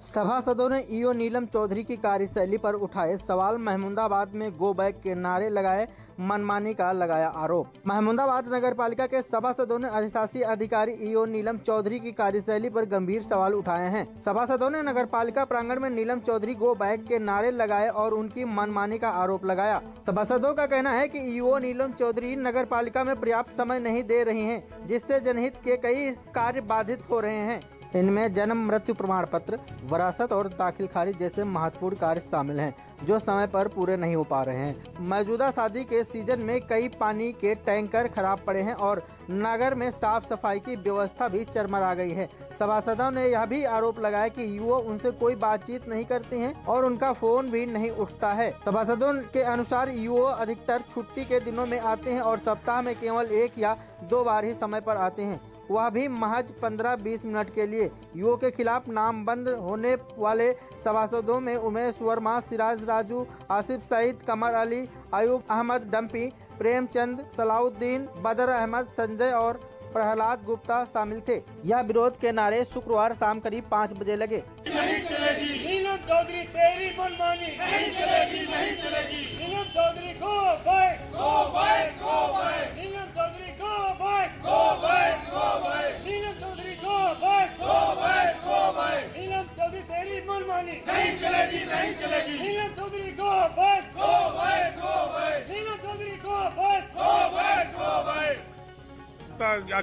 सभासदों ने ईओ नीलम चौधरी की कार्यशैली पर उठाए सवाल। महमूदाबाद में गो बैक के नारे लगाए, मनमानी का लगाया आरोप। महमूदाबाद नगरपालिका के सभासदों ने अधिशासी अधिकारी ईओ नीलम चौधरी की कार्यशैली पर गंभीर सवाल उठाए हैं। सभासदों ने नगरपालिका प्रांगण में नीलम चौधरी गो बैक के नारे लगाए और उनकी मनमानी का आरोप लगाया। सभासदों का कहना है कि ईओ नीलम चौधरी नगरपालिका में पर्याप्त समय नहीं दे रही हैं, जिससे जनहित के कई कार्य बाधित हो रहे हैं। इनमें जन्म मृत्यु प्रमाण पत्र, वरासत और दाखिल खारिज जैसे महत्वपूर्ण कार्य शामिल हैं, जो समय पर पूरे नहीं हो पा रहे हैं। मौजूदा शादी के सीजन में कई पानी के टैंकर खराब पड़े हैं और नगर में साफ सफाई की व्यवस्था भी चरमरा गई है। सभासदों ने यह भी आरोप लगाया कि ईओ उनसे कोई बातचीत नहीं करती हैं और उनका फोन भी नहीं उठता है। सभासदों के अनुसार ईओ अधिकतर छुट्टी के दिनों में आते हैं और सप्ताह में केवल 1 या 2 बार ही समय पर आते हैं, वह भी महज 15-20 मिनट के लिए। ईओ के खिलाफ नामबंद होने वाले सभासदों में उमेश वर्मा, सिराज राजू, आसिफ सईद, कमर अली, अयूब अहमद डम्पी, प्रेमचंद, सलाउद्दीन, बदर अहमद, संजय और प्रहलाद गुप्ता शामिल थे। यह विरोध के नारे शुक्रवार शाम करीब 5 बजे लगे। नहीं चलेगी नीलम चौधरी, तेरी मनमानी नहीं चलेगी, नहीं चलेगी। Neelam Chaudhary go back, go back, go back. Neelam Chaudhary go back, go back, go back. Neelam Chaudhary go back, go back, go back. Neelam Chaudhary तेरी मनमानी नहीं चलेगी, नहीं चलेगी। Neelam Chaudhary go back, go back, go back. Neelam Chaudhary go back, go back, go back.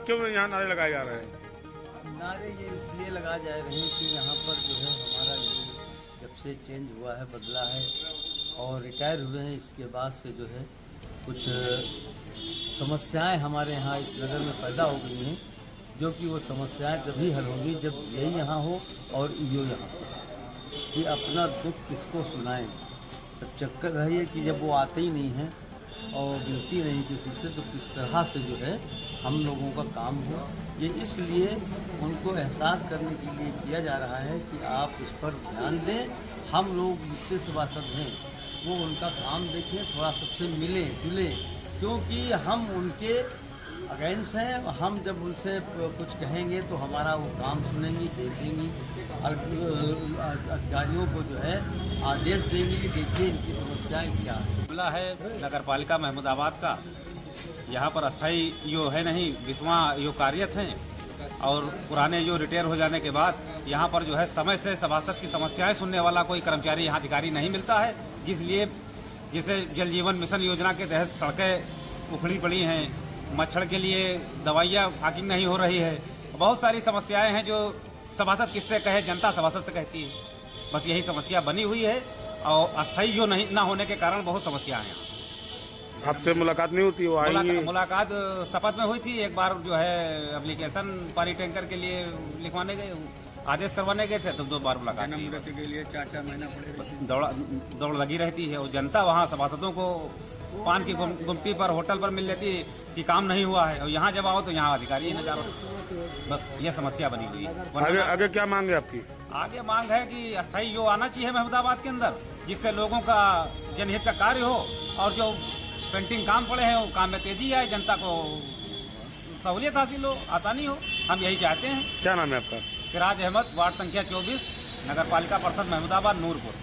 क्यों यहाँ नारे लगाए जा रहे हैं? नारे ये इसलिए लगाए जा रहे हैं कि यहाँ पर जो है हमारा ये जब से चेंज हुआ है, बदला है और रिटायर हुए हैं, इसके बाद से जो है कुछ समस्याएं हमारे यहाँ इस नगर में पैदा हो गई हैं, जो कि वो समस्याएं तभी हल होंगी जब यही यहाँ हो और ईओ यहाँ हो। कि अपना दुख किसको सुनाएं। अब चक्कर रही है कि जब वो आते ही नहीं हैं और मिलती नहीं किसी से, तो किस तरह से जो है हम लोगों का काम हो। ये इसलिए उनको एहसास करने के लिए किया जा रहा है कि आप इस पर ध्यान दें। हम लोग जितने सभासद हैं वो उनका काम देखें, थोड़ा सबसे मिलें जुलें, क्योंकि हम उनके अगेंस्ट हैं। हम जब उनसे कुछ कहेंगे तो हमारा वो काम सुनेंगी, देखेंगी, अधिकारियों को जो है आदेश देंगे कि देखिए इनकी समस्याएं क्या है। मामला है नगरपालिका महमूदाबाद का। यहाँ पर अस्थायी ईओ है नहीं, 20वां ईओ कार्यरत हैं और पुराने ईओ रिटायर हो जाने के बाद यहाँ पर जो है समय से सभासद की समस्याएं सुनने वाला कोई कर्मचारी यहाँ अधिकारी नहीं मिलता है, जिसलिए जैसे जल जीवन मिशन योजना के तहत सड़कें उखड़ी पड़ी हैं, मच्छर के लिए दवाइयाँ फाकिंग नहीं हो रही है, बहुत सारी समस्याएं हैं जो सभासद किससे कहे, जनता सभासद से कहती है। बस यही समस्या बनी हुई है और अस्थायी ईओ नहीं ना होने के कारण बहुत समस्याएं हैं। आपसे मुलाकात नहीं होती? वो आएंगे? मुलाकात शपथ में हुई थी। एक बार जो है एप्लीकेशन पानी टैंकर के लिए लिखवाने गए, आदेश करवाने गए थे, तो 2 बार मुलाकात के लिए 4-4 महीना दौड़ लगी रहती है और जनता वहाँ सभासदों को पान की गुमटी पर, होटल पर मिल लेती है कि काम नहीं हुआ है, और यहाँ जब आओ तो यहाँ अधिकारी ही नजर। बस ये समस्या बनी हुई है। आगे क्या मांग है आपकी? आगे मांग है कि अस्थायी ईओ आना चाहिए महमूदाबाद के अंदर, जिससे लोगों का जनहित का कार्य हो और जो पेंटिंग काम पड़े हैं वो काम में तेजी आए, जनता को सहूलियत हासिल हो, आसानी हो। हम यही चाहते हैं। क्या नाम है आपका? सिराज अहमद, वार्ड संख्या 24, नगर पालिका परिषद महमूदाबाद, नूरपुर।